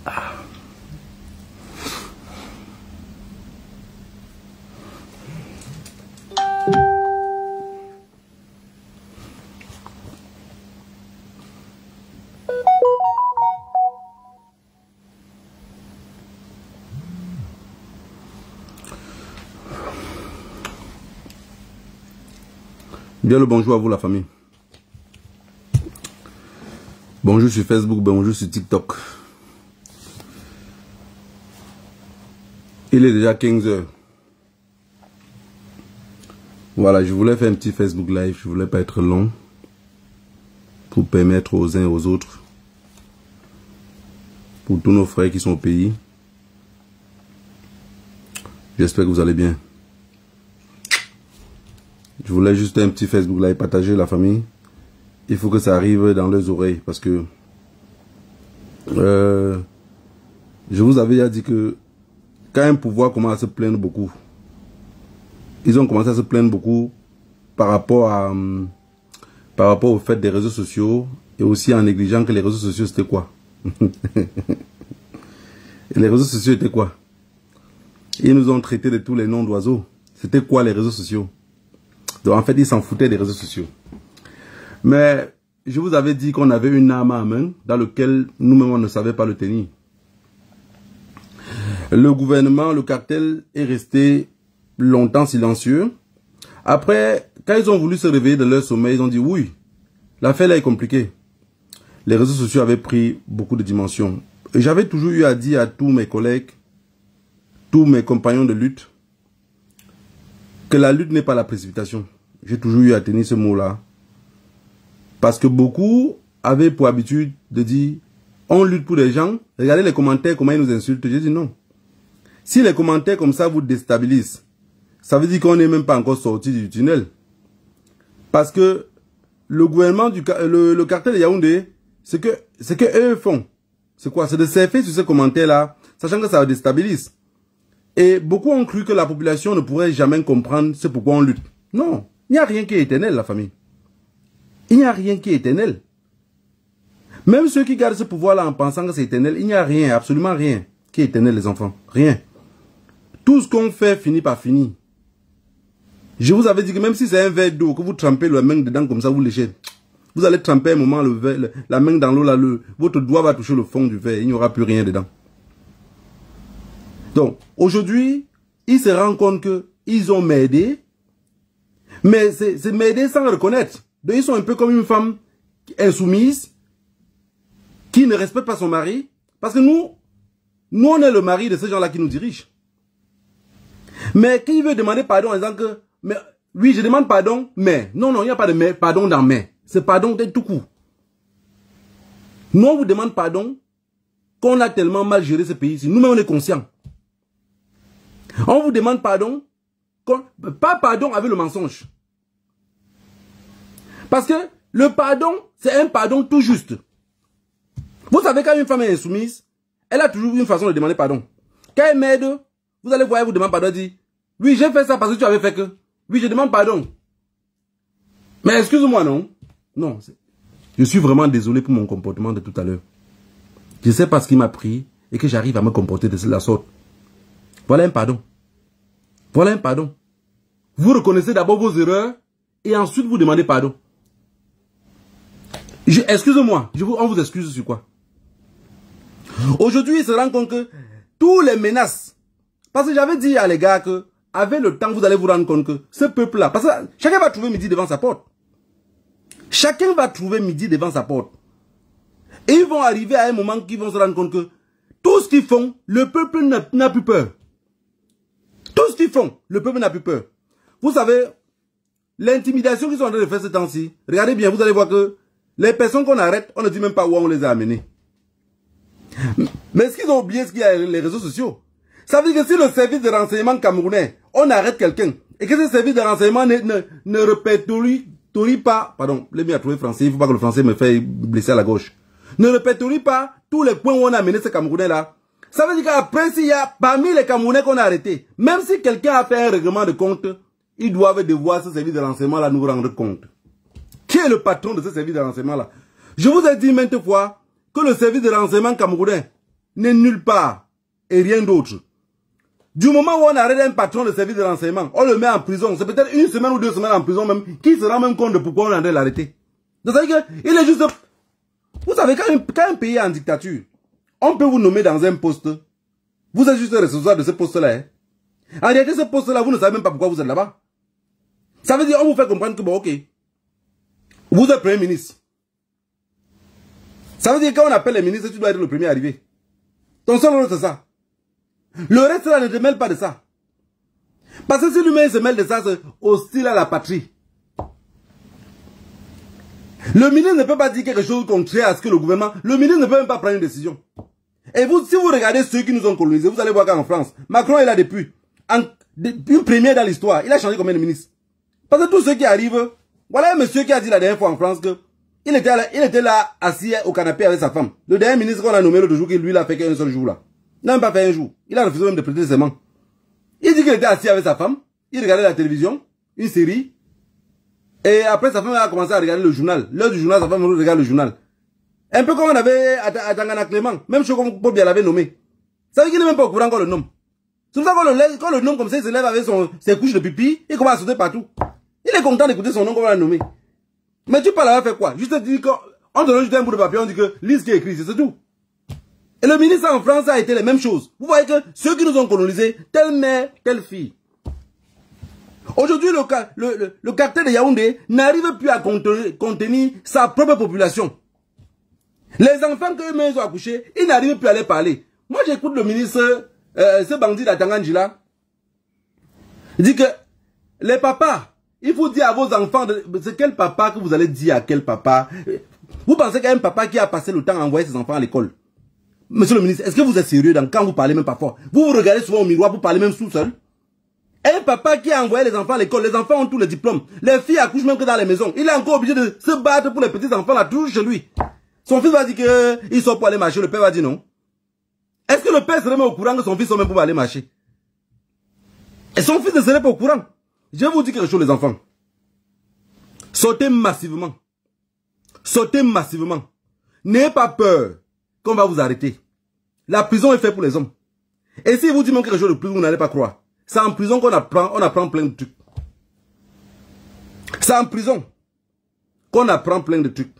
Bien le bonjour à vous la famille. Bonjour sur Facebook, bonjour sur TikTok. Il est déjà 15 h. Voilà, je voulais faire un petit Facebook live, je voulais pas être long. Pour permettre aux uns et aux autres, pour tous nos frères qui sont au pays. J'espère que vous allez bien. Je voulais juste un petit Facebook live, partager la famille. Il faut que ça arrive dans leurs oreilles parce que je vous avais déjà dit que quand un pouvoir commence à se plaindre beaucoup, ils ont commencé à se plaindre beaucoup par rapport au fait des réseaux sociaux et aussi en négligeant que les réseaux sociaux c'était quoi? Les réseaux sociaux étaient quoi? Ils nous ont traités de tous les noms d'oiseaux. C'était quoi les réseaux sociaux? Donc en fait, ils s'en foutaient des réseaux sociaux. Mais je vous avais dit qu'on avait une arme à main dans laquelle nous-mêmes on ne savait pas le tenir. Le gouvernement, le cartel est resté longtemps silencieux. Après, quand ils ont voulu se réveiller de leur sommeil, ils ont dit oui, l'affaire là est compliquée. Les réseaux sociaux avaient pris beaucoup de dimensions. Et j'avais toujours eu à dire à tous mes collègues, tous mes compagnons de lutte, que la lutte n'est pas la précipitation. J'ai toujours eu à tenir ce mot-là. Parce que beaucoup avaient pour habitude de dire, on lutte pour les gens, regardez les commentaires, comment ils nous insultent. J'ai dit non. Si les commentaires comme ça vous déstabilisent, ça veut dire qu'on n'est même pas encore sorti du tunnel. Parce que le gouvernement, le cartel de Yaoundé, ce que eux font, c'est quoi? C'est de surfer sur ces commentaires-là, sachant que ça déstabilise. Et beaucoup ont cru que la population ne pourrait jamais comprendre ce pourquoi on lutte. Non, il n'y a rien qui est éternel, la famille. Il n'y a rien qui est éternel. Même ceux qui gardent ce pouvoir-là en pensant que c'est éternel, il n'y a rien, absolument rien qui est éternel, les enfants. Rien. Tout ce qu'on fait finit par finir. Je vous avais dit que même si c'est un verre d'eau, que vous trempez la main dedans comme ça, vous léchez. Vous allez tremper un moment la main dans l'eau, là, votre doigt va toucher le fond du verre, il n'y aura plus rien dedans. Donc, aujourd'hui, ils se rendent compte qu'ils ont m'aidé, mais c'est m'aider sans le reconnaître. Donc, ils sont un peu comme une femme insoumise, qui ne respecte pas son mari, parce que nous on est le mari de ces gens-là qui nous dirigent. Mais qui veut demander pardon en disant que, mais, oui, je demande pardon, mais, non, il n'y a pas de mais, pardon dans mais, c'est pardon de tout coup. Nous, on vous demande pardon, qu'on a tellement mal géré ce pays-ci, nous-mêmes on est conscients. On vous demande pardon, pas pardon avec le mensonge. Parce que le pardon, c'est un pardon tout juste. Vous savez, quand une femme est insoumise, elle a toujours une façon de demander pardon. Quand elle m'aide, vous allez voir, elle vous demande pardon, elle dit, oui, j'ai fait ça parce que tu avais fait que. Oui, je demande pardon. Mais excuse-moi, non. Non, je suis vraiment désolé pour mon comportement de tout à l'heure. Je sais pas ce qui m'a pris et que j'arrive à me comporter de la sorte. Voilà un pardon. Voilà un pardon. Vous reconnaissez d'abord vos erreurs et ensuite vous demandez pardon. Excusez-moi, on vous excuse sur quoi? Aujourd'hui, il se rend compte que tous les menaces, parce que j'avais dit à les gars que, avec le temps, vous allez vous rendre compte que ce peuple-là, parce que chacun va trouver midi devant sa porte. Chacun va trouver midi devant sa porte. Et ils vont arriver à un moment qu'ils vont se rendre compte que tout ce qu'ils font, le peuple n'a plus peur. Tout ce qu'ils font, le peuple n'a plus peur. Vous savez, l'intimidation qu'ils sont en train de faire ce temps-ci, regardez bien, vous allez voir que les personnes qu'on arrête, on ne dit même pas où on les a amenées. Mais est-ce qu'ils ont oublié ce qu'il y a les réseaux sociaux? Ça veut dire que si le service de renseignement camerounais, on arrête quelqu'un, et que ce service de renseignement ne répertorie pas, pardon, les miens à trouver français, il ne faut pas que le français me fasse blesser à la gauche, ne répertorie pas tous les points où on a amené ce Camerounais-là, ça veut dire qu'après, s'il y a parmi les Camerounais qu'on a arrêtés, même si quelqu'un a fait un règlement de compte, ils doivent devoir ce service de renseignement-là nous rendre compte. Qui est le patron de ce service de renseignement-là? Je vous ai dit maintes fois que le service de renseignement camerounais n'est nulle part et rien d'autre. Du moment où on arrête un patron de service de renseignement, on le met en prison. C'est peut-être 1 semaine ou 2 semaines en prison même, qui se rend même compte de pourquoi on est en train de l'arrêter. Donc ça veut dire qu'il est juste... Vous savez, quand un pays est en dictature, on peut vous nommer dans un poste. Vous êtes juste responsable de ce poste-là. Hein. En réalité, ce poste-là, vous ne savez même pas pourquoi vous êtes là-bas. Ça veut dire on vous fait comprendre que bon, ok, vous êtes premier ministre. Ça veut dire quand on appelle les ministres, tu dois être le premier arrivé. Ton seul rôle, c'est ça. Le reste, là, ne te mêle pas de ça. Parce que si l'humain se mêle de ça, c'est hostile à la patrie. Le ministre ne peut pas dire quelque chose contraire à ce que le gouvernement... Le ministre ne peut même pas prendre une décision. Et vous, si vous regardez ceux qui nous ont colonisés, vous allez voir qu'en France, Macron est là depuis. Une première dans l'histoire. Il a changé combien de ministres? Parce que tous ceux qui arrivent... Voilà un monsieur qui a dit la dernière fois en France que il était là assis au canapé avec sa femme. Le dernier ministre qu'on a nommé l'autre jour, qui lui l'a fait qu'un seul jour là. Il n'a même pas fait un jour. Il a refusé même de prêter serment. Il dit qu'il était assis avec sa femme. Il regardait la télévision, une série. Et après, sa femme a commencé à regarder le journal. L'heure du journal, sa femme regarde le journal. Un peu comme on avait à Tangana Clément. Même chose comme Bobia l'avait nommé. Ça veut dire qu'il n'est même pas au courant qu'on le nomme. C'est pour ça qu'on le nomme comme ça, il se lève avec ses couches de pipi, il commence à sauter partout. Il est content d'écouter son nom qu'on l'a nommé. Mais tu parles à faire quoi? Juste dire qu'on te donne juste un bout de papier, on dit que lise ce qui est écrit, c'est tout. Et le ministre en France a été les mêmes choses. Vous voyez que ceux qui nous ont colonisés, telle mère, telle fille. Aujourd'hui, le cartel de Yaoundé n'arrive plus à contenir sa propre population. Les enfants qu'eux-mêmes ont accouchés, ils n'arrivent plus à les parler. Moi, j'écoute le ministre, ce bandit d'Atanganjila, il dit que les papas, il faut dire à vos enfants, c'est quel papa que vous allez dire à quel papa. Vous pensez qu'un papa qui a passé le temps à envoyer ses enfants à l'école? Monsieur le ministre, est-ce que vous êtes sérieux quand vous parlez même pas fort? Vous vous regardez souvent au miroir, vous parlez même tout seul. Un papa qui a envoyé les enfants à l'école, les enfants ont tous les diplômes. Les filles accouchent même que dans les maisons. Il est encore obligé de se battre pour les petits enfants là, toujours chez lui. Son fils va dire qu'il sort pour aller marcher, le père va dire non. Est-ce que le père serait même au courant que son fils sort même pour aller marcher? Et son fils ne serait pas au courant. Je vais vous dire quelque chose les enfants. Sortez massivement. Sortez massivement. N'ayez pas peur qu'on va vous arrêter. La prison est faite pour les hommes. Et si vous dites même quelque chose de plus, vous n'allez pas croire. C'est en prison qu'on apprend plein de trucs. C'est en prison qu'on apprend plein de trucs.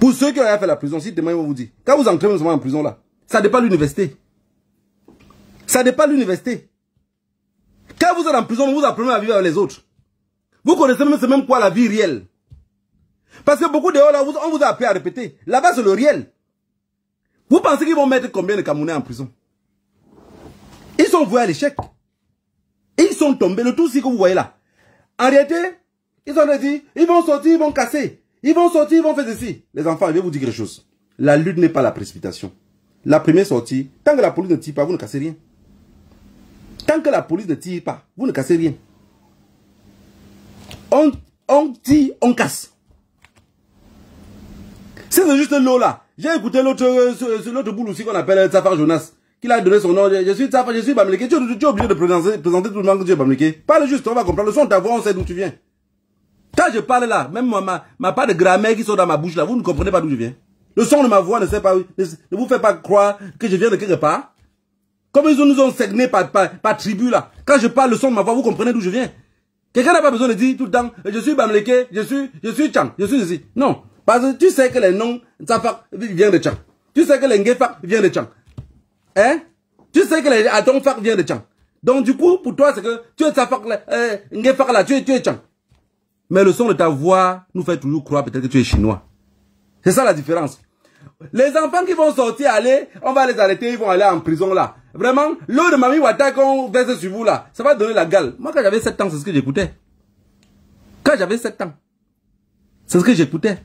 Pour ceux qui ont fait la prison, si demain ils vont vous dire, quand vous entrez en prison là, ça dépend de l'université. Ça dépend de l'université. Quand vous êtes en prison, vous apprenez à vivre avec les autres. Vous connaissez même quoi la vie réelle. Parce que beaucoup de là, on vous a appris à répéter. Là-bas, c'est le réel. Vous pensez qu'ils vont mettre combien de Camerounais en prison? Ils sont voués à l'échec. Ils sont tombés. Le tout, c'est que vous voyez là. En réalité, ils ont dit, ils vont sortir, ils vont casser. Ils vont sortir, ils vont faire ceci. Les enfants, je vais vous dire quelque chose. La lutte n'est pas la précipitation. La première sortie, tant que la police ne tire pas, vous ne cassez rien. Tant que la police ne tire pas, vous ne cassez rien. On tire, on casse. C'est juste l'eau là. J'ai écouté l'autre boule aussi qu'on appelle Tsafar Jonas. Qu'il a donné son nom. Je suis Tsafar, je suis Bamileke. Tu es obligé de présenter tout le monde que tu es Bamileke. Parle juste, on va comprendre. Le son de ta voix, on sait d'où tu viens. Quand je parle là, même ma part de grammaire qui sort dans ma bouche là, vous ne comprenez pas d'où je viens. Le son de ma voix ne vous fait pas croire que je viens de quelque part. Comme ils nous ont segné par tribu là. Quand je parle le son de ma voix, vous comprenez d'où je viens. Quelqu'un n'a pas besoin de dire tout le temps, je suis Bamileke, je suis Tchang, je suis ici. Non. Parce que tu sais que les noms Tsafar viennent de Tchang. Tu sais que les Ngefak viennent de Tchang. Hein? Tu sais que les Atonfak viennent de Tchang. Donc du coup, pour toi, c'est que tu es Tsafar, Ngefak là, tu es Tchang. Mais le son de ta voix nous fait toujours croire peut-être que tu es chinois. C'est ça la différence. Les enfants qui vont sortir, on va les arrêter, ils vont aller en prison là. Vraiment, l'eau de Mami Wata qu'on verse sur vous là, ça va donner la gale. Moi quand j'avais 7 ans, c'est ce que j'écoutais. Quand j'avais 7 ans, c'est ce que j'écoutais.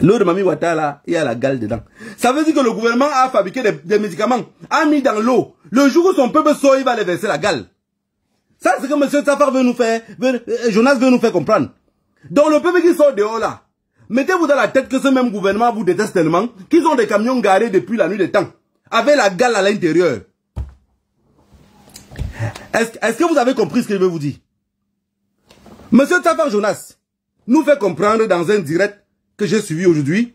L'eau de Mami Wata là, il y a la gale dedans. Ça veut dire que le gouvernement a fabriqué des médicaments, a mis dans l'eau. Le jour où son peuple sort, il va les verser la gale. Ça c'est ce que M. Tsafar veut nous faire, Jonas veut nous faire comprendre. Donc le peuple qui sort dehors là, mettez-vous dans la tête que ce même gouvernement vous déteste tellement qu'ils ont des camions garés depuis la nuit des temps, avec la gale à l'intérieur. Est-ce que vous avez compris ce que je veux vous dire? Monsieur Tsafar Jonas nous fait comprendre dans un direct que j'ai suivi aujourd'hui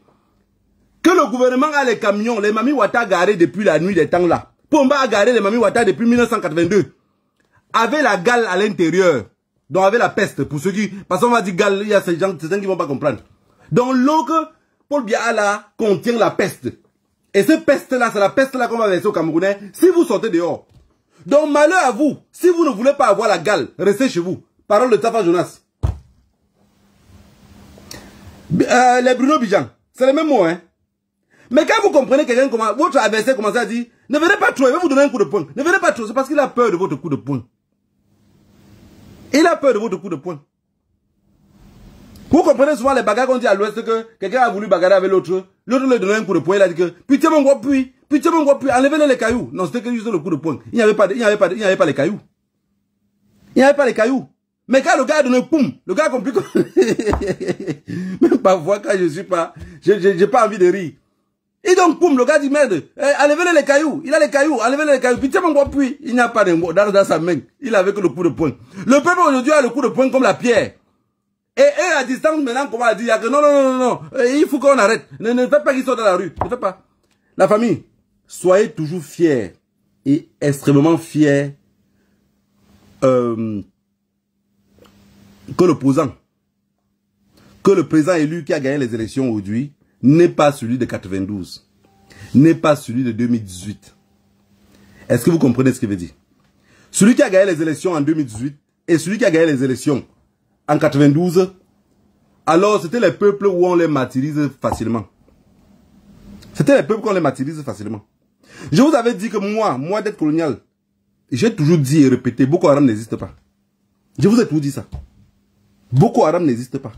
Que le gouvernement a les camions, les Mami Wata garés depuis la nuit des temps là. Pomba a garé les Mami Wata depuis 1982. Avait la gale à l'intérieur. Donc avait la peste. Pour ceux qui... Parce qu'on va dire gale, il y a ces gens qui ne vont pas comprendre. Donc l'eau que Paul Biya là contient la peste. Et cette peste-là, c'est la peste-là qu'on va verser au Camerounais si vous sortez dehors. Donc malheur à vous, si vous ne voulez pas avoir la gale, restez chez vous. Parole de Tafa Jonas. Les Bruno Bijan, c'est le même mot, hein. Mais quand vous comprenez quelqu'un comment, votre adversaire commence à dire, ne venez pas trop, il va vous donner un coup de poing. Ne venez pas trop, c'est parce qu'il a peur de votre coup de poing. Il a peur de votre coup de poing. Vous comprenez souvent les bagarres qu'on dit à l'ouest que quelqu'un a voulu bagarrer avec l'autre. L'autre lui a donné un coup de poing, il a dit que, putain mon gros puis, enlevez les cailloux. Non, c'était que juste le coup de poing. Il n'y avait pas les cailloux. Il n'y avait pas les cailloux. Mais quand le gars a donné poum, le gars a compris que... Même parfois quand je suis pas, j'ai pas envie de rire. Et donc, poum, le gars dit merde, enlevez les cailloux, il a les cailloux, enlevez les cailloux, putain mon gros puis, il n'y a pas de mot dans sa main, il avait que le coup de poing. Le peuple aujourd'hui a le coup de poing comme la pierre. Et à distance maintenant, comment on dit, non, il faut qu'on arrête, ne faites pas qu'ils sortent dans la rue, ne faites pas. La famille, soyez toujours fiers et extrêmement fiers que l'opposant, que le président élu qui a gagné les élections aujourd'hui, n'est pas celui de 92, n'est pas celui de 2018. Est-ce que vous comprenez ce que veut dire? Celui qui a gagné les élections en 2018 et celui qui a gagné les élections en 92, alors c'était les peuples où on les martyrise facilement. C'était les peuples qu'on les martyrise facilement. Je vous avais dit que moi d'être colonial, j'ai toujours dit et répété, Boko Haram n'existe pas. Je vous ai toujours dit ça. Boko Haram n'existe pas.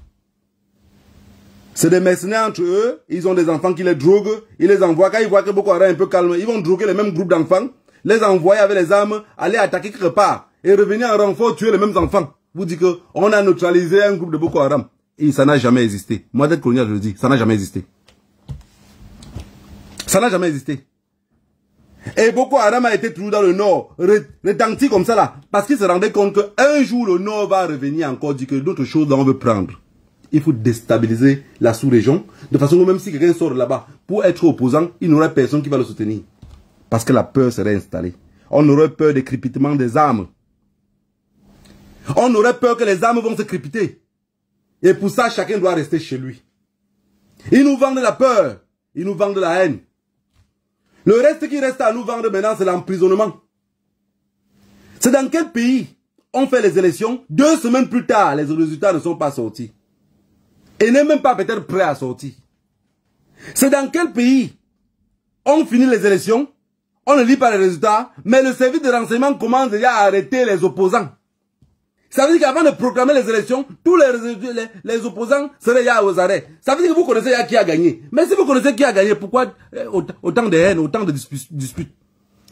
C'est des mercenaires entre eux, ils ont des enfants qui les droguent, ils les envoient, quand ils voient que Boko Haram est un peu calme, ils vont droguer les mêmes groupes d'enfants, les envoyer avec les armes, aller attaquer quelque part, et revenir en renfort, tuer les mêmes enfants. Vous dites que on a neutralisé un groupe de Boko Haram. Et ça n'a jamais existé. Moi d'être colonial, je le dis, ça n'a jamais existé. Ça n'a jamais existé. Et Boko Haram a été toujours dans le nord, retenti comme ça là, parce qu'il se rendait compte qu'un jour le nord va revenir encore, dit que d'autres choses on veut prendre. Il faut déstabiliser la sous-région, de façon que même si quelqu'un sort de là-bas, pour être opposant, il n'aurait personne qui va le soutenir. Parce que la peur serait installée. On aurait peur des crépitements des armes. On aurait peur que les armes vont se crépiter. Et pour ça, chacun doit rester chez lui. Ils nous vendent la peur. Ils nous vendent la haine. Le reste qui reste à nous vendre maintenant, c'est l'emprisonnement. C'est dans quel pays on fait les élections, 2 semaines plus tard, les résultats ne sont pas sortis. Et n'est même pas peut-être prêt à sortir. C'est dans quel pays on finit les élections, on ne lit pas les résultats, mais le service de renseignement commence déjà à arrêter les opposants. Ça veut dire qu'avant de proclamer les élections, tous les opposants seraient déjà aux arrêts. Ça veut dire que vous connaissez qui a gagné. Mais si vous connaissez qui a gagné, pourquoi autant de haine, autant de disputes?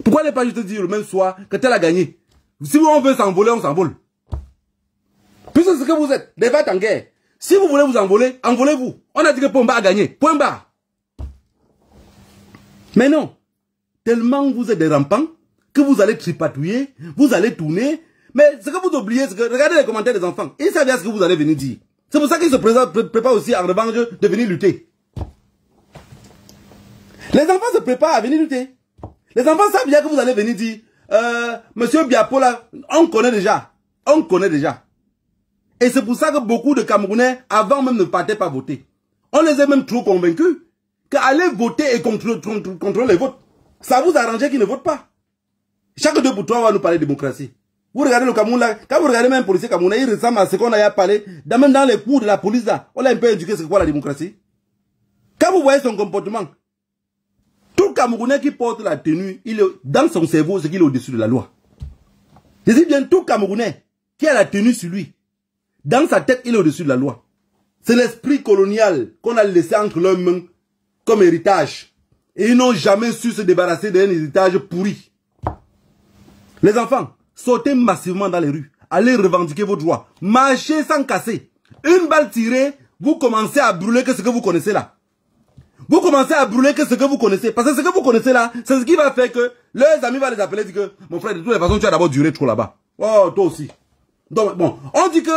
Pourquoi ne pas juste dire le même soir que tel a gagné? Si on veut s'envoler, on s'envole. Puisque c'est ce que vous êtes, des vaches en guerre. Si vous voulez vous envoler, envolez-vous. On a dit que Pomba a gagné. Point barre. Mais non. Tellement vous êtes des rampants que vous allez tripatouiller, vous allez tourner. Mais ce que vous oubliez, c'est que regardez les commentaires des enfants. Ils savent bien ce que vous allez venir dire. C'est pour ça qu'ils se préparent aussi en revanche de venir lutter. Les enfants se préparent à venir lutter. Les enfants savent bien que vous allez venir dire, Monsieur Biapo là, on connaît déjà. On connaît déjà. Et c'est pour ça que beaucoup de Camerounais, avant même, ne partaient pas voter. On les a même trop convaincus qu'aller voter et contrôler les votes, ça vous arrangeait qu'ils ne votent pas. Chaque 2 pour 3, on va nous parler de démocratie. Vous regardez le Cameroun là, quand vous regardez même un policier camerounais, il ressemble à ce qu'on a parlé, même dans les cours de la police là, on l'a un peu éduqué c'est quoi la démocratie. Quand vous voyez son comportement, tout Camerounais qui porte la tenue, il est, dans son cerveau, c'est qu'il est au-dessus de la loi. Je dis bien tout Camerounais qui a la tenue sur lui, dans sa tête, il est au-dessus de la loi. C'est l'esprit colonial qu'on a laissé entre leurs mains comme héritage. Et ils n'ont jamais su se débarrasser d'un héritage pourri. Les enfants, sortez massivement dans les rues. Allez revendiquer vos droits. Marchez sans casser. Une balle tirée, vous commencez à brûler que ce que vous connaissez là. Vous commencez à brûler que ce que vous connaissez. Parce que ce que vous connaissez là, c'est ce qui va faire que leurs amis vont les appeler et dire que mon frère, de toutes les façons, tu as d'abord duré trop là-bas. Oh, toi aussi. Donc, bon, on dit que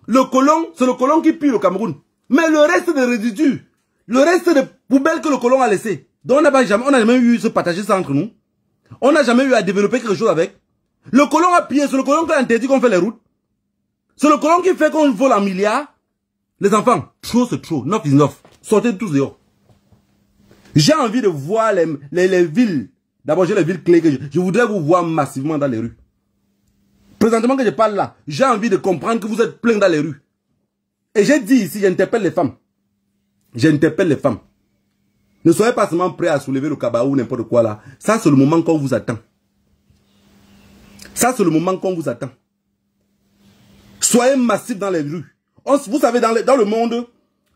le colon, c'est le colon qui pille le Cameroun. Mais le reste des résidus, Le reste de poubelles que le colon a laissé. Donc on n'a jamais eu se partager ça entre nous. On n'a jamais eu à développer quelque chose avec. Le colon a pillé, c'est le colon qui a interdit qu'on fait les routes. C'est le colon qui fait qu'on vole en milliards. Les enfants, trop c'est trop, 9 is 9. Sortez tous dehors. J'ai envie de voir les villes. D'abord, j'ai les villes clés que je voudrais vous voir massivement dans les rues. Présentement que je parle là, j'ai envie de comprendre que vous êtes plein dans les rues. Et j'ai dit ici, j'interpelle les femmes. J'interpelle les femmes. Ne soyez pas seulement prêts à soulever le cabas ou n'importe quoi là. Ça, c'est le moment qu'on vous attend. Ça, c'est le moment qu'on vous attend. Soyez massifs dans les rues. Vous savez, dans le monde,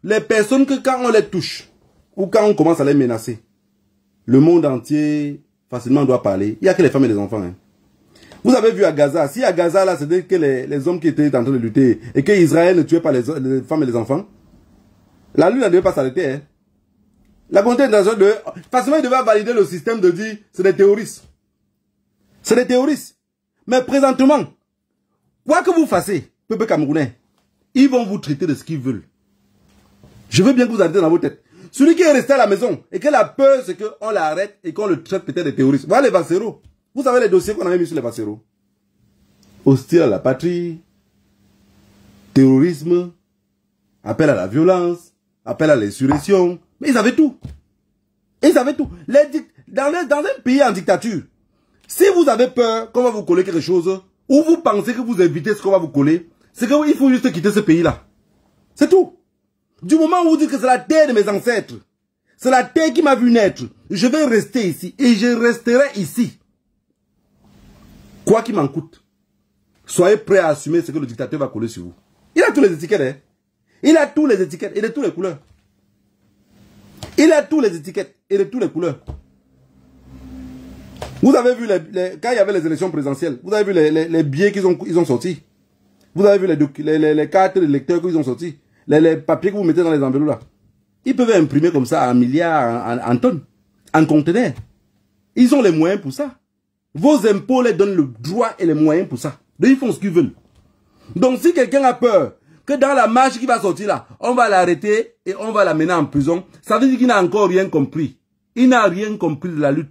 les personnes que quand on les touche, ou quand on commence à les menacer, le monde entier facilement doit parler. Il n'y a que les femmes et les enfants. Hein. Vous avez vu à Gaza, si à Gaza, là, c'était que les hommes qui étaient en train de lutter et que Israël ne tuait pas les femmes et les enfants, la lutte ne devait pas s'arrêter. Hein. La communauté internationale, facilement, il devait valider le système de dire c'est des terroristes. C'est des terroristes. Mais présentement, quoi que vous fassiez, peuple camerounais, ils vont vous traiter de ce qu'ils veulent. Je veux bien que vous arrêtez dans vos têtes. Celui qui est resté à la maison et qui a peur, c'est qu'on l'arrête et qu'on le traite peut-être de terroriste. Voilà les Vasseros. Vous savez les dossiers qu'on avait mis sur les Vasseros. Hostile à la patrie, terrorisme, appel à la violence, appel à l'insurrection. Mais ils avaient tout. Ils avaient tout. Dans un pays en dictature, si vous avez peur qu'on va vous coller quelque chose, ou vous pensez que vous évitez ce qu'on va vous coller, c'est qu'il faut juste quitter ce pays-là. C'est tout. Du moment où vous dites que c'est la terre de mes ancêtres, c'est la terre qui m'a vu naître, je vais rester ici et je resterai ici. Quoi qu'il m'en coûte. Soyez prêts à assumer ce que le dictateur va coller sur vous. Il a tous les étiquettes. Hein? Il a tous les étiquettes et de toutes les couleurs. Il a tous les étiquettes et de toutes les couleurs. Vous avez vu, quand il y avait les élections présidentielles, vous avez vu les billets qu'ils ont sortis. Vous avez vu les cartes de lecteurs qu'ils ont sortis. Les papiers que vous mettez dans les enveloppes là. Ils peuvent imprimer comme ça en milliards, en tonnes, en conteneurs. Ils ont les moyens pour ça. Vos impôts les donnent le droit et les moyens pour ça. Donc ils font ce qu'ils veulent. Donc si quelqu'un a peur que dans la marche qui va sortir là, on va l'arrêter et on va l'amener en prison, ça veut dire qu'il n'a encore rien compris. Il n'a rien compris de la lutte.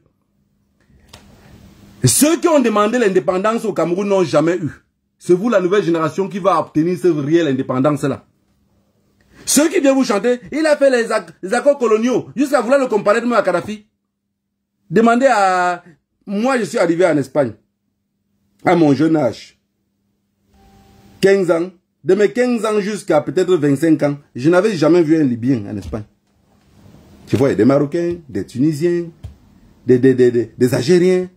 Ceux qui ont demandé l'indépendance au Cameroun n'ont jamais eu. C'est vous la nouvelle génération qui va obtenir cette réelle indépendance là. Ceux qui viennent vous chanter, il a fait les accords coloniaux jusqu'à vouloir le comparer même à Kadhafi. Demandez à... Moi, je suis arrivé en Espagne à mon jeune âge. 15 ans. De mes 15 ans jusqu'à peut-être 25 ans, je n'avais jamais vu un Libyen en Espagne. Je voyais des Marocains, des Tunisiens, des Algériens.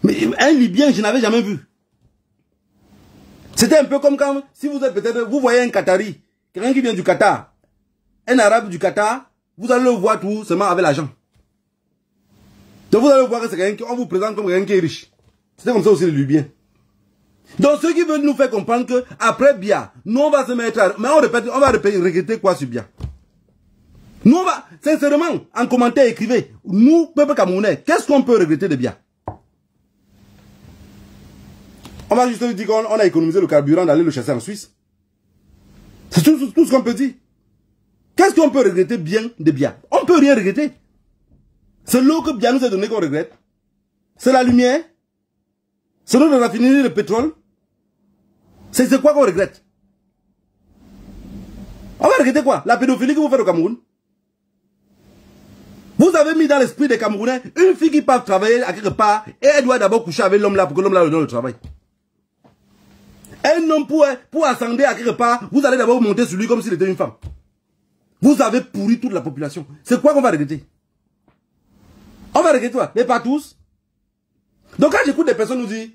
Mais un Libyen, je n'avais jamais vu. C'était un peu comme quand, si vous êtes peut-être, vous voyez un Qatari, quelqu'un qui vient du Qatar, un Arabe du Qatar, vous allez le voir tout seulement avec l'argent. Donc vous allez voir que c'est quelqu'un qu'on vous présente comme quelqu'un qui est riche. C'était comme ça aussi les Libyens. Donc ceux qui veulent nous faire comprendre que après Bia, nous on va se mettre à... Mais on va regretter quoi sur Bia? Nous on va, sincèrement, en commentaire, écrivez, nous, peuple camerounais, qu'est-ce qu'on peut regretter de Bia? On va juste dire qu'on a économisé le carburant d'aller le chasser en Suisse. C'est tout ce qu'on peut dire. Qu'est-ce qu'on peut regretter bien de Bia? On ne peut rien regretter. C'est l'eau que Bia nous a donné qu'on regrette. C'est la lumière. C'est notre raffinerie de pétrole. C'est quoi qu'on regrette? On va regretter quoi? La pédophilie que vous faites au Cameroun. Vous avez mis dans l'esprit des Camerounais une fille qui part travailler à quelque part et elle doit d'abord coucher avec l'homme là pour que l'homme là lui donne le travail. Un homme pour ascender à quelque part, vous allez d'abord monter sur lui comme s'il était une femme. Vous avez pourri toute la population. C'est quoi qu'on va regretter? On va regretter quoi? Mais pas tous. Donc quand j'écoute des personnes nous dire,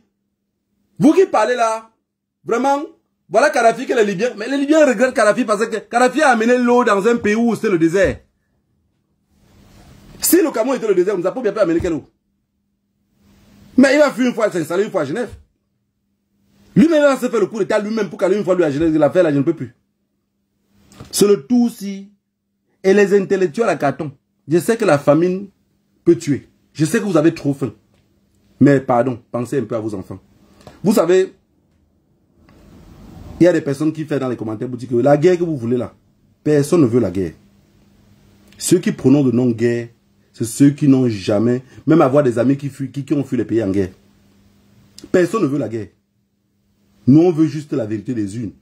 vous qui parlez là, vraiment, voilà Kadhafi que les Libyens, mais les Libyens regrettent Kadhafi parce que Kadhafi a amené l'eau dans un pays où c'était le désert. Si le Cameroun était le désert, nous avons bien pu amener quelle eau? Mais il a fui une fois s'installer une fois à Genève. Lui-même il a fait le coup d'état lui-même pour qu'aller une fois lui à Genève, il a fait là, je ne peux plus. C'est le tout aussi. Et les intellectuels à carton. Je sais que la famine peut tuer. Je sais que vous avez trop faim. Mais pardon, pensez un peu à vos enfants. Vous savez, il y a des personnes qui font dans les commentaires, vous dites que la guerre que vous voulez là, personne ne veut la guerre. Ceux qui prononcent le non-guerre, c'est ceux qui n'ont jamais, même avoir des amis qui ont fui les pays en guerre. Personne ne veut la guerre. Nous, on veut juste la vérité des unes.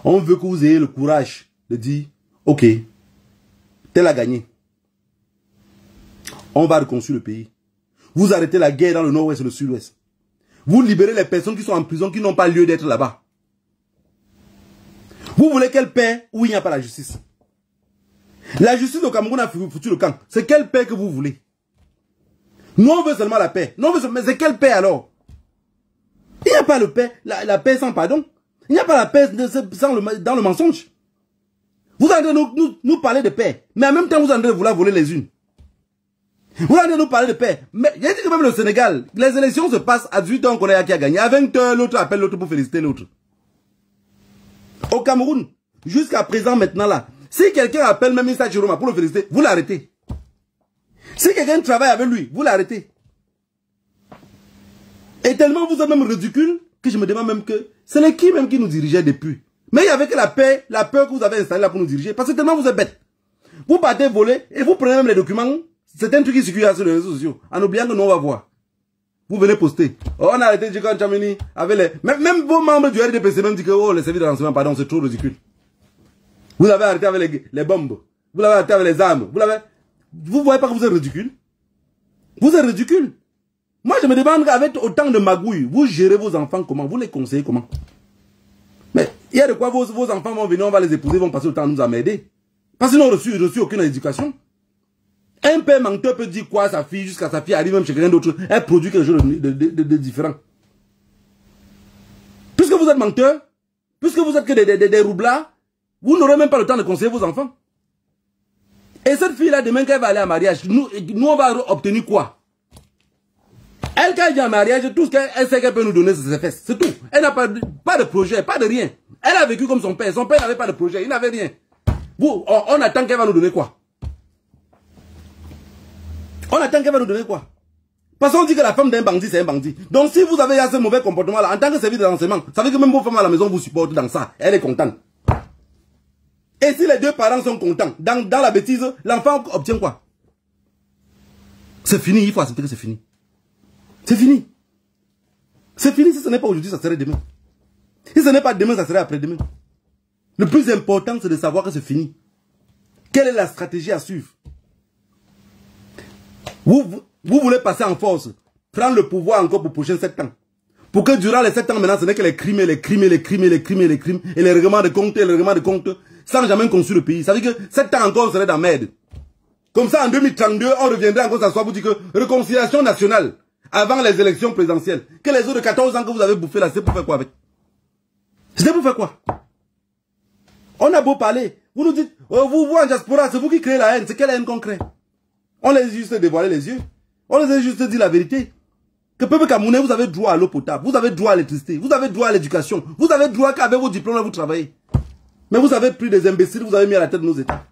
On veut que vous ayez le courage de dire, ok, tel a gagné. On va reconstruire le pays. Vous arrêtez la guerre dans le nord-ouest et le sud-ouest. Vous libérez les personnes qui sont en prison, qui n'ont pas lieu d'être là-bas. Vous voulez quelle paix où il n'y a pas la justice? La justice au Cameroun a foutu le camp. C'est quelle paix que vous voulez? Nous, on veut seulement la paix. Non, mais c'est quelle paix alors? Il n'y a pas la paix sans pardon. Il n'y a pas la paix dans le mensonge. Vous allez nous parler de paix. Mais en même temps, vous allez vouloir voler les unes. Vous allez nous parler de paix. Mais il y a dit que même le Sénégal, les élections se passent à 18 ans, on connaît qui a gagné. À 20 h, l'autre appelle l'autre pour féliciter l'autre. Au Cameroun, jusqu'à présent, maintenant là, si quelqu'un appelle même Issa Chiroma pour le féliciter, vous l'arrêtez. Si quelqu'un travaille avec lui, vous l'arrêtez. Et tellement vous êtes même ridicule que je me demande même que c'est les qui même qui nous dirigeait depuis. Mais il y avait que la peur que vous avez installée là pour nous diriger. Parce que tellement vous êtes bêtes. Vous partez voler et vous prenez même les documents. C'est un truc qui circule sur les réseaux sociaux. En oubliant que nous on va voir. Vous venez poster. Oh, on a arrêté Djikan Chamini avec les... Même vos membres du RDPC même disent que oh, les services de renseignement, pardon, c'est trop ridicule. Vous l'avez arrêté avec les bombes. Vous l'avez arrêté avec les armes. Vous voyez pas que vous êtes ridicule? Vous êtes ridicule. Moi, je me demande qu'avec autant de magouilles, vous gérez vos enfants comment? Vous les conseillez comment? Mais il y a de quoi vos enfants vont venir, on va les épouser, vont passer le temps à nous emmerder. Parce qu'ils n'ont reçu aucune éducation. Un père menteur peut dire quoi à sa fille, jusqu'à sa fille arrive même chez quelqu'un d'autre, elle produit quelque chose de différent. Puisque vous êtes menteur, puisque vous êtes que des roublards, vous n'aurez même pas le temps de conseiller vos enfants. Et cette fille-là, demain qu'elle va aller en mariage, nous on va obtenir quoi? Elle, quand elle vient en mariage, tout ce qu'elle sait qu'elle peut nous donner, c'est ses fesses. C'est tout. Elle n'a pas de projet, pas de rien. Elle a vécu comme son père. Son père n'avait pas de projet, il n'avait rien. On attend qu'elle va nous donner quoi? On attend qu'elle va nous donner quoi? Parce qu'on dit que la femme d'un bandit, c'est un bandit. Donc si vous avez ce mauvais comportement-là, en tant que service de renseignement, ça veut dire que même vos femmes à la maison vous supportent dans ça. Elle est contente. Et si les deux parents sont contents, dans la bêtise, l'enfant obtient quoi? C'est fini, il faut accepter que c'est fini. C'est fini. C'est fini, si ce n'est pas aujourd'hui, ça serait demain. Si ce n'est pas demain, ça serait après-demain. Le plus important, c'est de savoir que c'est fini. Quelle est la stratégie à suivre? Vous voulez passer en force, prendre le pouvoir encore pour les prochains 7 ans. Pour que durant les 7 ans, maintenant, ce n'est que les crimes, les crimes, les crimes, les crimes, les crimes, et les règlements de compte, et les règlements de compte, sans jamais construire le pays. Ça veut dire que 7 ans encore, on serait dans la merde. Comme ça, en 2032, on reviendrait encore s'asseoir pour dire que réconciliation nationale, avant les élections présidentielles, que les autres de 14 ans que vous avez bouffé là, c'est pour faire quoi avec? C'est pour faire quoi? On a beau parler, vous nous dites, oh, vous en diaspora, c'est vous qui créez la haine, c'est quelle haine qu'on crée? On les a juste dévoilé les yeux. On les a juste dit la vérité. Que peuple camerounais, vous avez droit à l'eau potable, vous avez droit à l'électricité, vous avez droit à l'éducation, vous avez droit qu'avec vos diplômes, vous travaillez. Mais vous avez pris des imbéciles, vous avez mis à la tête de nos États.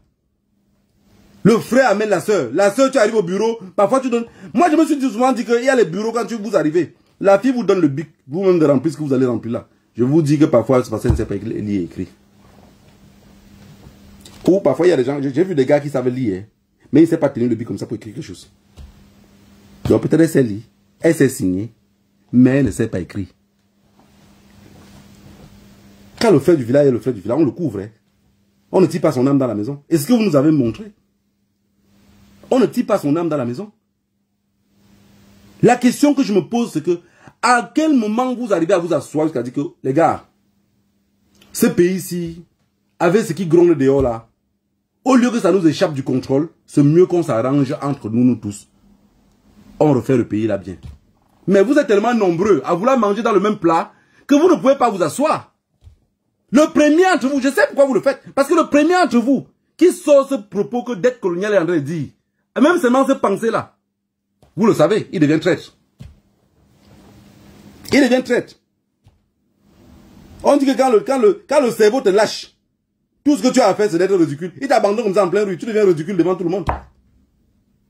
Le frère amène la sœur. La sœur, tu arrives au bureau, parfois tu donnes... Moi, je me suis souvent dit qu'il y a les bureaux quand vous arrivez. La fille vous donne le bic, vous-même de remplir ce que vous allez remplir là. Je vous dis que parfois, c'est parce qu'elle ne sait pas lire et écrire. Ou parfois, il y a des gens, j'ai vu des gars qui savent lire, mais ils ne savent pas tenir le bic comme ça pour écrire quelque chose. Donc peut-être elle sait lire, elle sait signer, mais elle ne sait pas écrire. Quand le frère du village est le frère du village, on le couvre. Hein. On ne tire pas son âme dans la maison. Est-ce que vous nous avez montré? On ne tire pas son âme dans la maison. La question que je me pose, c'est que à quel moment vous arrivez à vous asseoir jusqu'à dire que, les gars, ce pays-ci, avec ce qui gronde dehors là, au lieu que ça nous échappe du contrôle, c'est mieux qu'on s'arrange entre nous tous. On refait le pays là bien. Mais vous êtes tellement nombreux à vouloir manger dans le même plat que vous ne pouvez pas vous asseoir. Le premier entre vous, je sais pourquoi vous le faites, parce que le premier entre vous qui sort ce propos que dette coloniale est en train de dire, même seulement cette pensée-là, vous le savez, il devient traître. Il devient traître. On dit que quand le cerveau te lâche, tout ce que tu as à faire, c'est d'être ridicule. Il t'abandonne comme ça en plein rue, tu deviens ridicule devant tout le monde.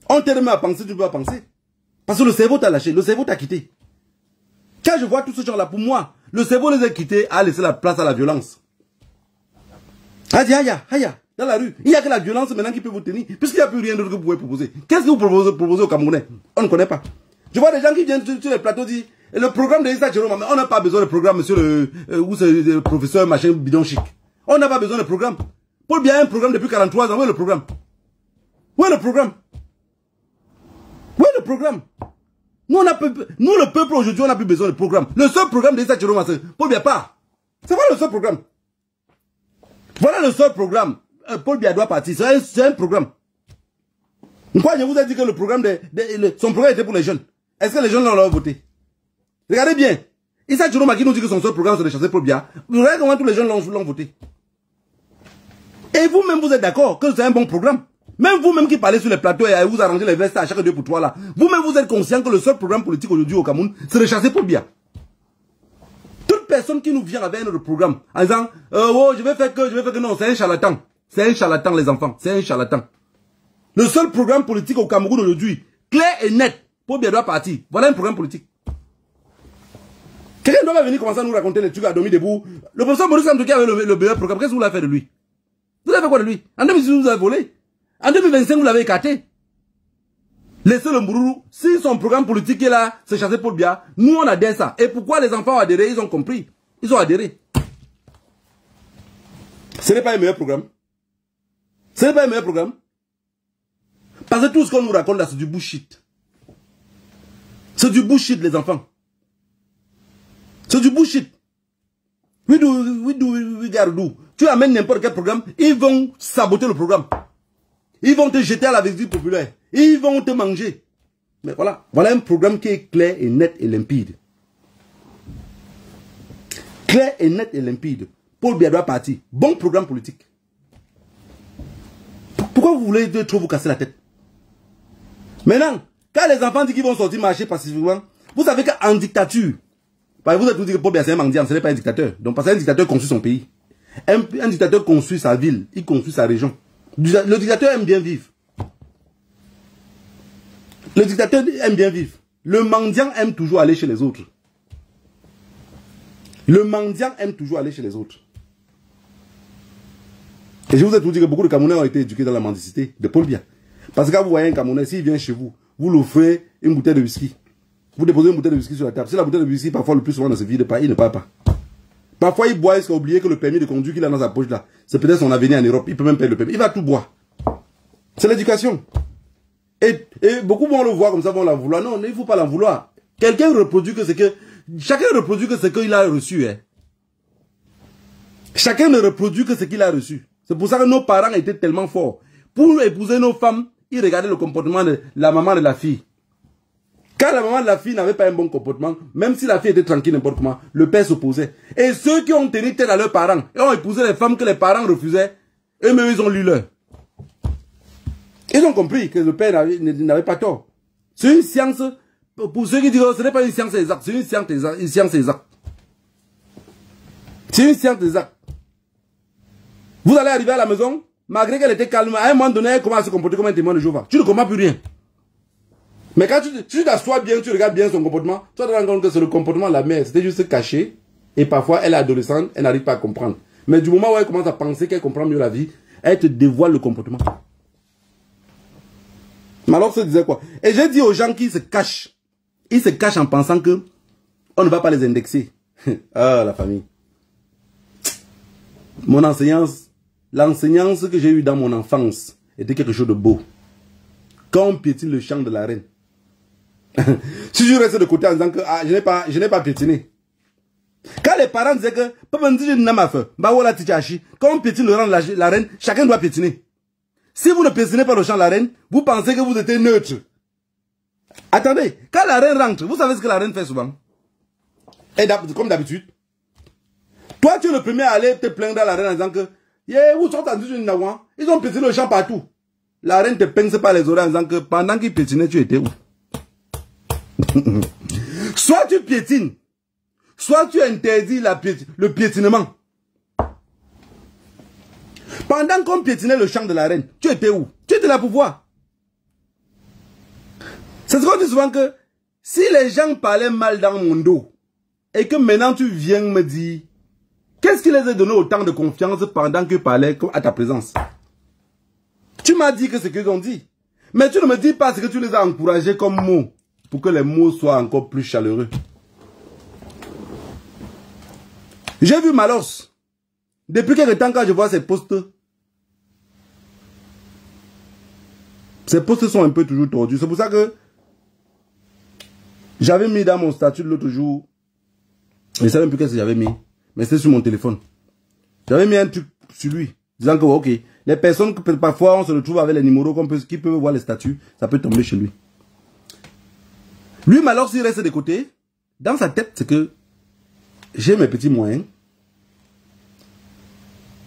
On te remet à penser, tu ne peux pas penser. Parce que le cerveau t'a lâché, le cerveau t'a quitté. Quand je vois tous ces gens-là, pour moi, le cerveau les a quittés, a laissé la place à la violence. A dit, aïe, aïe, dans la rue. Il n'y a que la violence maintenant qui peut vous tenir, puisqu'il n'y a plus rien d'autre que vous pouvez proposer. Qu'est-ce que vous proposez aux Camerounais? On ne connaît pas. Je vois des gens qui viennent sur les plateaux dire, le programme de Issa Jérôme, on n'a pas besoin de programme, monsieur le professeur machin bidon chic. On n'a pas besoin de programme. Paul Biya a un programme depuis 43 ans. Où est le programme? Où est le programme? Où est le programme? Nous, le peuple aujourd'hui, on n'a plus besoin de programme. Le seul programme de Issa Jérôme, c'est Paul Biya part. C'est pas le seul programme. Voilà le seul programme. Paul Biya doit partir. C'est un programme. Pourquoi je vous ai dit que le programme son programme était pour les jeunes? Est-ce que les jeunes l'ont voté? Regardez bien. Issa Jérôme qui nous dit que son seul programme c'est de chasser Paul Biya. Regardez comment tous les jeunes l'ont voté. Et vous-même, vous êtes d'accord que c'est un bon programme. Même vous-même qui parlez sur les plateaux et vous arrangez les vestes à chaque 2 pour 3 là. Vous-même, vous êtes conscient que le seul programme politique aujourd'hui au Cameroun, c'est de chasser Paul Biya. Toute personne qui nous vient avec notre programme en disant oh, je vais faire que non, c'est un charlatan. C'est un charlatan, les enfants. C'est un charlatan. Le seul programme politique au Cameroun aujourd'hui, clair et net, Paul Biya doit partir. Voilà un programme politique. Quelqu'un doit venir commencer à nous raconter les trucs à dormir debout. Le professeur Maurice Kamto avait le meilleur programme. Qu'est-ce que vous l'avez fait de lui? Vous avez fait quoi de lui? En 2018, vous avez volé. En 2025, vous l'avez écarté. Laissez le Mourourou. Si son programme politique est là, c'est chasser Paul Biya, nous on adhère ça. Et pourquoi les enfants ont adhéré? Ils ont compris. Ils ont adhéré. Ce n'est pas un meilleur programme. Ce n'est pas un meilleur programme. Parce que tout ce qu'on nous raconte là, c'est du bullshit. C'est du bullshit, les enfants. C'est du bullshit. We gotta do. Tu amènes n'importe quel programme, ils vont saboter le programme. Ils vont te jeter à la visite populaire. Ils vont te manger. Mais voilà. Voilà un programme qui est clair et net et limpide. Clair et net et limpide. Paul Biya doit partir. Bon programme politique. Pourquoi vous voulez trop vous casser la tête? Maintenant, quand les enfants disent qu'ils vont sortir marcher pacifiquement, vous savez qu'en dictature, vous êtes tous dit que Paul Biya c'est un mendiant, ce n'est pas un dictateur. Donc parce qu'un dictateur construit son pays. Un dictateur construit sa ville, il construit sa région. Le dictateur aime bien vivre. Le dictateur aime bien vivre. Le mendiant aime toujours aller chez les autres. Le mendiant aime toujours aller chez les autres. Et je vous ai tout dit que beaucoup de Camerounais ont été éduqués dans la mendicité de Paul Biya. Parce que quand vous voyez un Camerounais, s'il vient chez vous, vous l'offrez une bouteille de whisky. Vous déposez une bouteille de whisky sur la table. Si la bouteille de whisky, parfois le plus souvent ne se vide pas, il ne part pas. Parfois, il boit, il s'est oublié que le permis de conduire qu'il a dans sa poche là, c'est peut-être son avenir en Europe. Il peut même payer le permis. Il va tout boire. C'est l'éducation. Et beaucoup vont le voir comme ça, vont l'en vouloir. Non, il ne faut pas l'en vouloir. Quelqu'un reproduit que c'est que... Chacun reproduit que c'est qu'il a reçu. Hein. Chacun ne reproduit que ce qu'il a reçu. C'est pour ça que nos parents étaient tellement forts. Pour épouser nos femmes, ils regardaient le comportement de la maman de la fille. Quand la maman de la fille n'avait pas un bon comportement, même si la fille était tranquille n'importe comment, le père s'opposait. Et ceux qui ont tenu tête à leurs parents et ont épousé les femmes que les parents refusaient, eux-mêmes ils ont lu leur. Ils ont compris que le père n'avait pas tort. C'est une science, pour ceux qui disent que ce n'est pas une science exacte, c'est une science exacte. C'est une science exacte. Vous allez arriver à la maison, malgré qu'elle était calme, à un moment donné, elle commence à se comporter comme un témoin de Jéhovah. Tu ne comprends plus rien. Mais quand tu t'assois bien, tu regardes bien son comportement, tu te rends compte que c'est le comportement de la mère. C'était juste caché. Et parfois, elle est adolescente, elle n'arrive pas à comprendre. Mais du moment où elle commence à penser qu'elle comprend mieux la vie, elle te dévoile le comportement. Mais alors, ça disait quoi? Et j'ai dit aux gens qui se cachent, ils se cachent en pensant que on ne va pas les indexer. Ah, la famille. Mon enseignance, l'enseignance que j'ai eue dans mon enfance était quelque chose de beau. Quand on piétine le champ de la reine. Si je reste de côté en disant que ah, je n'ai pas piétiné. Quand les parents disaient que quand on piétine le champ de la reine, chacun doit piétiner. Si vous ne piétinez pas le champ de la reine, vous pensez que vous êtes neutre. Attendez, quand la reine rentre, vous savez ce que la reine fait souvent? Et comme d'habitude, toi tu es le premier à aller te plaindre à la reine en disant que vous sortez en disant ils ont piétiné le champ partout. La reine te pince par les oreilles en disant que pendant qu'il piétinait, tu étais où? Soit tu piétines, soit tu interdis le piétinement. Pendant qu'on piétinait le champ de la reine, tu étais où? Tu étais là pour voir. C'est ce qu'on dit souvent que si les gens parlaient mal dans mon dos et que maintenant tu viens me dire qu'est-ce qui les a donné autant de confiance pendant qu'ils parlaient à ta présence? m'as dit que c'est ce qu'ils ont dit. Mais tu ne me dis pas ce que tu les as encouragés comme mots, pour que les mots soient encore plus chaleureux. J'ai vu Malos. Depuis quelque temps, quand je vois ses posts sont un peu toujours tordus. C'est pour ça que j'avais mis dans mon statut l'autre jour, je ne sais même plus qu'est-ce que j'avais mis, mais c'est sur mon téléphone. J'avais mis un truc sur lui, disant que, ok, les personnes que parfois on se retrouve avec les numéros qui peuvent voir les statuts, ça peut tomber chez lui. Lui, Malos, s'il reste de côté, dans sa tête, c'est que j'ai mes petits moyens.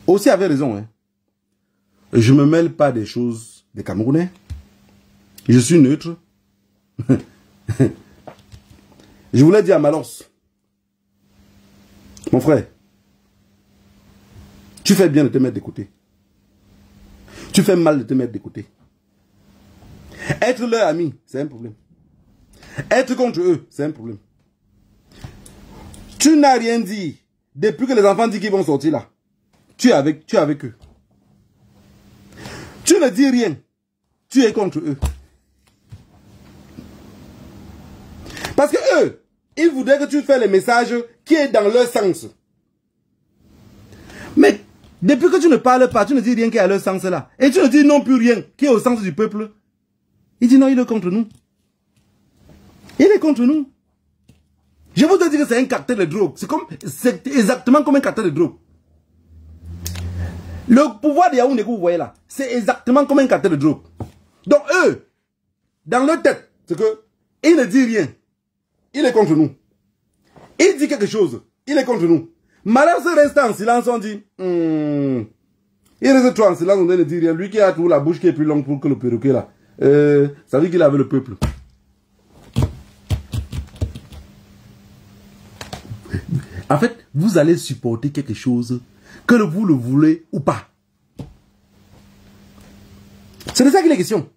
Aussi avait raison. Hein. Je ne me mêle pas des choses des Camerounais. Je suis neutre. Je voulais dire à Malos, mon frère, tu fais bien de te mettre de côté. Tu fais mal de te mettre de côté. Être leur ami, c'est un problème. Être contre eux, c'est un problème. Tu n'as rien dit depuis que les enfants disent qu'ils vont sortir là. Tu es avec eux. Tu ne dis rien. Tu es contre eux. Parce que eux, ils voudraient que tu fasses les messages qui est dans leur sens. Mais depuis que tu ne parles pas, tu ne dis rien qui est à leur sens là. Et tu ne dis non plus rien qui est au sens du peuple. Il dit non, il est contre nous. Il est contre nous. Je vous ai dit que c'est un cartel de drogue. C'est exactement comme un cartel de drogue. Le pouvoir de Yaoundé que vous voyez là, c'est exactement comme un cartel de drogue. Donc eux, dans leur tête, c'est que il ne dit rien. Il est contre nous. Il dit quelque chose. Il est contre nous. Malheur se reste en silence, on dit. Il reste trop en silence, on ne dit rien. Lui qui a toujours la bouche qui est plus longue pour que le perroquet là. Ça veut dire qu'il avait le peuple. En fait, vous allez supporter quelque chose, que vous le voulez ou pas. C'est de ça qu'il est question.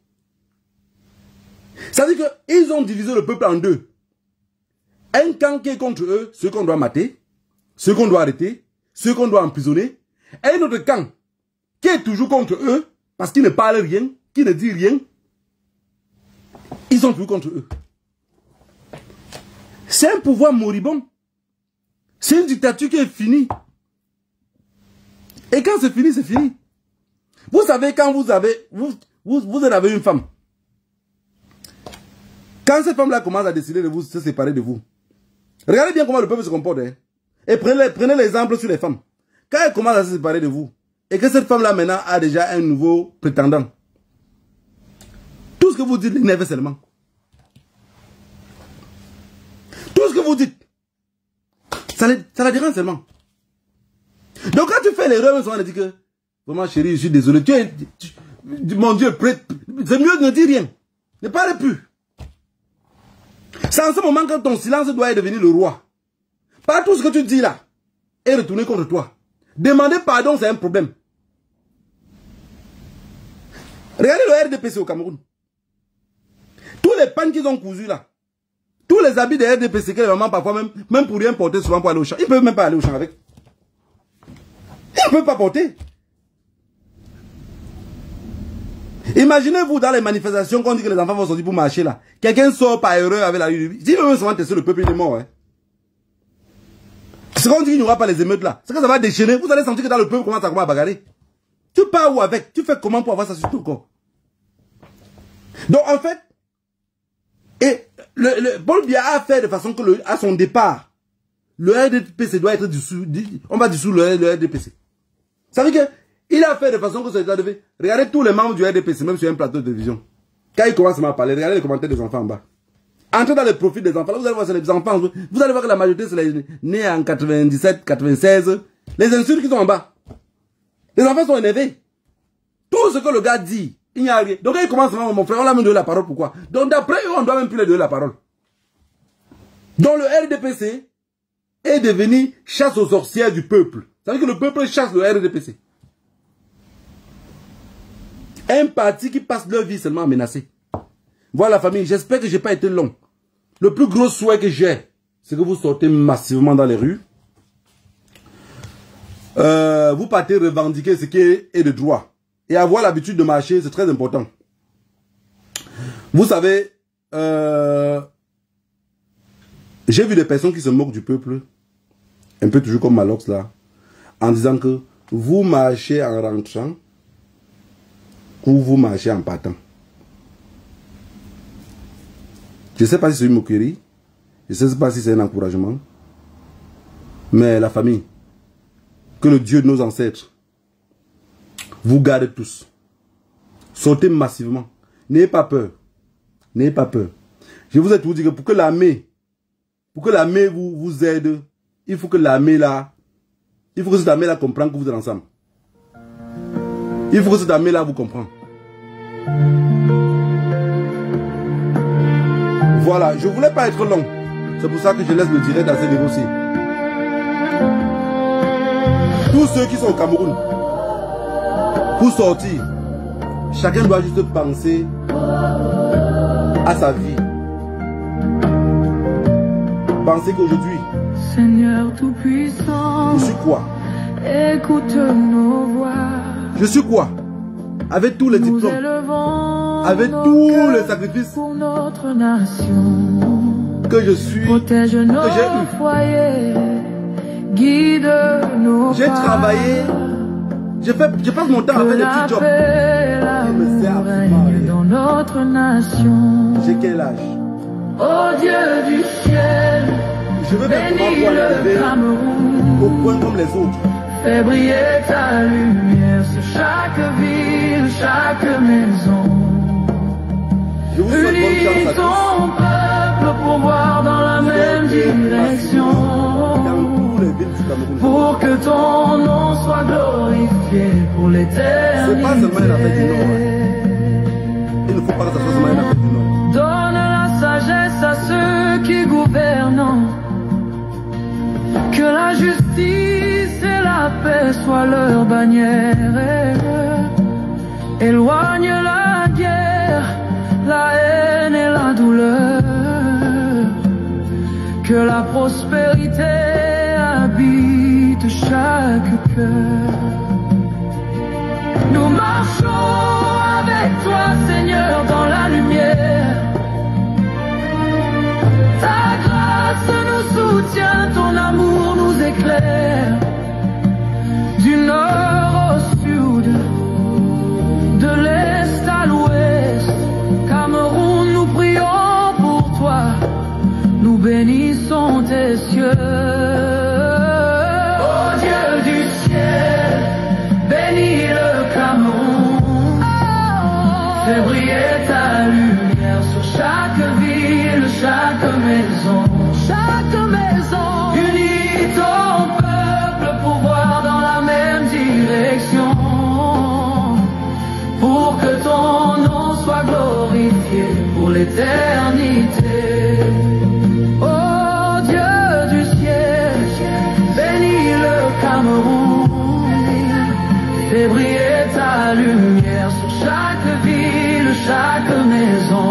Ça veut dire qu'ils ont divisé le peuple en deux. Un camp qui est contre eux, ceux qu'on doit mater, ceux qu'on doit arrêter, ceux qu'on doit emprisonner. Et un autre camp qui est toujours contre eux, parce qu'ils ne parlent rien, qui ne disent rien. Ils sont toujours contre eux. C'est un pouvoir moribond. C'est une dictature qui est finie. Et quand c'est fini, c'est fini. Vous savez, quand vous avez une femme, quand cette femme-là commence à décider de vous se séparer de vous, regardez bien comment le peuple se comporte. Hein, et prenez l'exemple sur les femmes. Quand elle commence à se séparer de vous, et que cette femme-là maintenant a déjà un nouveau prétendant, tout ce que vous dites l'énerve seulement. Tout ce que vous dites, ça la dérange seulement. Donc quand tu fais l'erreur, on dit que, vraiment chérie, je suis désolé, mon Dieu, c'est mieux de ne dire rien. Ne parle plus. C'est en ce moment que ton silence doit devenir le roi. Pas tout ce que tu dis là est retourné contre toi. Demander pardon, c'est un problème. Regardez le RDPC au Cameroun. Tous les pannes qu'ils ont cousus là, tous les habits de RDPC que les mamans parfois même pour rien porter souvent pour aller au champ, ils ne peuvent même pas aller au champ avec. Ils ne peuvent pas porter. Imaginez-vous dans les manifestations qu'on dit que les enfants vont sortir pour marcher là. Quelqu'un sort par erreur avec la rue. Si eux sont testés, le peuple il est mort. Hein. C'est qu'on dit qu'il n'y aura pas les émeutes là. C'est que ça va déchaîner. Vous allez sentir que dans le peuple commence à bagarrer. Tu pars où avec? Tu fais comment pour avoir ça sur ton corps? Donc en fait, et Paul Biya a fait de façon que à son départ, le RDPC doit être dissous. On va dissoudre le RDPC. Ça veut dire que il a fait de façon que ça devait. Regardez tous les membres du RDPC, même sur un plateau de télévision. Quand ils commencent à parler, regardez les commentaires des enfants en bas. Entrez dans les profils des enfants. Là, vous allez voir, c'est les enfants. Vous allez voir que la majorité, c'est les nés en 97, 96. Les insultes qui sont en bas. Les enfants sont énervés. Tout ce que le gars dit, il n'y a rien. Donc, quand il commence, mon frère, on l'a même donné la parole. Pourquoi? Donc, d'après eux, on ne doit même plus leur donner la parole. Donc, le RDPC est devenu chasse aux sorcières du peuple. Ça veut dire que le peuple chasse le RDPC. Un parti qui passe leur vie seulement à menacer. Voilà la famille, j'espère que je n'ai pas été long. Le plus gros souhait que j'ai, c'est que vous sortez massivement dans les rues. Vous partez revendiquer ce qui est de droit. et avoir l'habitude de marcher, c'est très important. Vous savez, j'ai vu des personnes qui se moquent du peuple, un peu toujours comme Malox là, en disant que vous marchez en rentrant ou vous marchez en partant. Je ne sais pas si c'est une moquerie, je ne sais pas si c'est un encouragement, mais la famille, que le Dieu de nos ancêtres vous garde tous. Sortez massivement. N'ayez pas peur. N'ayez pas peur. Je vous ai toujours dit que pour que l'armée vous aide, il faut que l'armée là, il faut que cette armée là comprenne que vous êtes ensemble. Il faut que cette armée là vous comprenne. Voilà, je voulais pas être long. C'est pour ça que je laisse le direct à ce niveau-ci. Tous ceux qui sont au Cameroun, pour sortir, chacun doit juste penser à sa vie. Pensez qu'aujourd'hui, Seigneur Tout-Puissant, je suis quoi? Écoute nos voix. Je suis quoi? Avec tous les diplômes, avec tous les sacrifices pour notre nation, que je suis, protège nos que j'ai eu. foyers, guide nos J'ai travaillé, je passe mon temps à faire des petits jobs. qui me servent dans notre nation. J'ai quel âge? Ô Dieu du ciel, Je veux faire comment bénis pour le arriver Cameroun. au point comme les autres. Fais briller ta lumière sur chaque ville, chaque maison. Je vous souhaite bonne Unis chance à ton peuple pour voir dans la même direction. dans toutes les villes du Cameroun. Pour que ton nom soit glorifié pour l'éternité. C'est pas seulement une affaire du Nord. Il ne faut pas que ça soit seulement une affaire du Nord. Donne la sagesse à ceux qui gouvernent. Que la justice et la paix soient leur bannière. Éloigne la guerre, la haine et la douleur. Que la prospérité habite chaque cœur. Nous marchons avec toi, Seigneur, dans la lumière. Ta grâce nous soutient, ton amour nous éclaire. Du nord au sud, de l'est à l'ouest, Cameroun, nous prions pour toi, nous bénissons tes cieux. Ô Dieu du ciel, bénis le Cameroun. Fais briller ta lumière sur chaque ville, chaque maison. Chaque maison. Unis ton peuple pour voir dans la même direction. Pour que ton nom soit glorifié pour l'éternité. Ô Dieu du ciel, bénis le Cameroun. Fais briller ta lumière sur chaque ville, chaque maison.